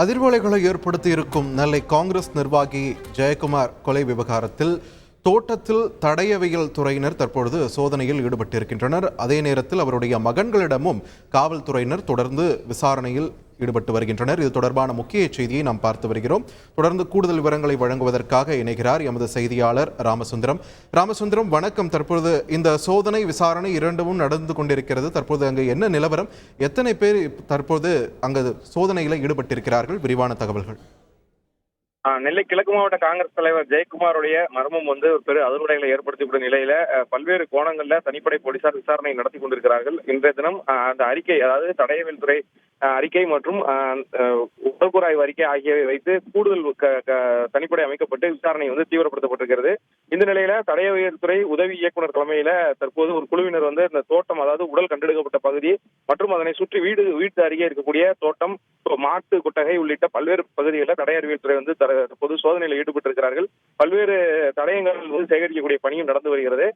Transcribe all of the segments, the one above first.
அதிர்வலைகளை ஏற்படுத்தி இருக்கும் நெல்லை காங்கிரஸ் நிர்வாகி ஜெயக்குமார் கொலை விவகாரத்தில் தோட்டத்தில் தடயவியல் துறையினர் தற்பொழுது சோதனையில் ஈடுபட்டிருக்கின்றனர். அதே நேரத்தில் அவருடைய மகன்களிடமும் காவல்துறையினர் தொடர்ந்து விசாரணையில் ஈடுபட்டு வருகின்றனர். இது தொடர்பான முக்கிய செய்தியை நாம் பார்த்து வருகிறோம். தொடர்ந்து கூடுதல் விவரங்களை வழங்குவதற்காக இணைகிறார் எமது செய்தியாளர் ராமசுந்தரம். வணக்கம். தற்பொழுது இந்த சோதனை விசாரணை இரண்டும் நடந்து கொண்டிருக்கிறது. தற்போது அங்கு என்ன நிலவரம், எத்தனை பேர் தற்போது அங்கு சோதனையில் ஈடுபட்டிருக்கிறார்கள்? விரிவான தகவல்கள். நெல்லை கிழக்கு மாவட்ட காங்கிரஸ் தலைவர் ஜெயக்குமாருடைய மர்மம் ஒரு பெரு அதிர்வலைகளை ஏற்படுத்திவிட்ட நிலையில பல்வேறு கோணங்கள்ல தனிப்படை போலீசார் விசாரணை நடத்தி கொண்டிருக்கிறார்கள். இன்றைய தினம் அந்த அறிக்கை, அதாவது தடயவியல் துறை அறிக்கை மற்றும் உடற்கூறாய்வு அறிக்கை ஆகியவை வைத்து கூடுதல் தனிப்படை அமைக்கப்பட்டு விசாரணை தீவிரப்படுத்தப்பட்டிருக்கிறது. இந்த நிலையில தடயவியல் துறை உதவி இயக்குநர் தலைமையில தற்போது ஒரு குழுவினர் இந்த தோட்டம், அதாவது உடல் கண்டெடுக்கப்பட்ட பகுதி மற்றும் அதனை சுற்றி வீட்டு அருகே இருக்கக்கூடிய தோட்டம், மாட்டு கொட்டகை உள்ளிட்ட பல்வேறு பகுதிகளில் தடயவியல் துறை தற்போது சோதனையில் ஈடுபட்டிருக்கிறார்கள். பல்வேறு தடயங்கள் சேகரிக்கக்கூடிய பணியும் நடந்து வருகிறது.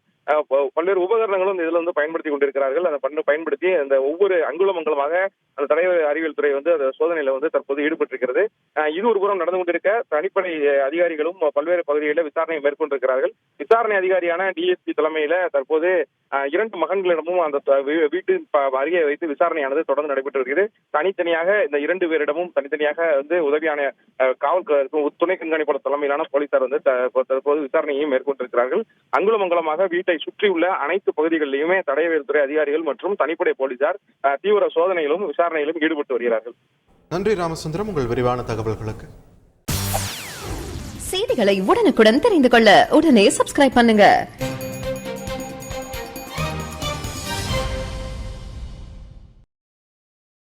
பல்வேறு உபகரணங்களும் இதுல பயன்படுத்தி கொண்டிருக்கிறார்கள். அதை பயன்படுத்தி அந்த ஒவ்வொரு அங்குலமங்கலமாக அந்த தடய அறிவியல் துறை சோதனையில தற்போது ஈடுபட்டிருக்கிறது. இது ஒரு புறம் நடந்து கொண்டிருக்க தனிப்படை அதிகாரிகளும் பல்வேறு பகுதிகளில் விசாரணை மேற்கொண்டிருக்கிறார்கள். விசாரணை அதிகாரியான டிஎஸ்பி தலைமையில தற்போது 2 மகன்களிடமும் அந்த வீட்டு அருகே வைத்து விசாரணையானது தொடர்ந்து நடைபெற்று வருகிறது. தனித்தனியாக இந்த 2 பேரிடமும் தனித்தனியாக உதவியான காவல் துணை கண்காணிப்பாளர் தலைமையிலான போலீசார் தற்போது விசாரணையையும் மேற்கொண்டிருக்கிறார்கள். அங்குலமங்கலமாக வீட்டை சுற்றியுள்ள அனைத்து பகுதிகளிலுமே தடயவியல் துறை அதிகாரிகள் மற்றும் தனிப்படை போலீசார் தீவிர சோதனையிலும் விசாரணையிலும் ஈடுபட்டு வருகிறார்கள். நன்றி ராமசுந்தரம், உங்கள் விரிவான தகவல்களுக்கு. செய்திகளை உடனுக்குடன் தெரிந்து கொள்ள உடனே சப்ஸ்கிரைப் பண்ணுங்க.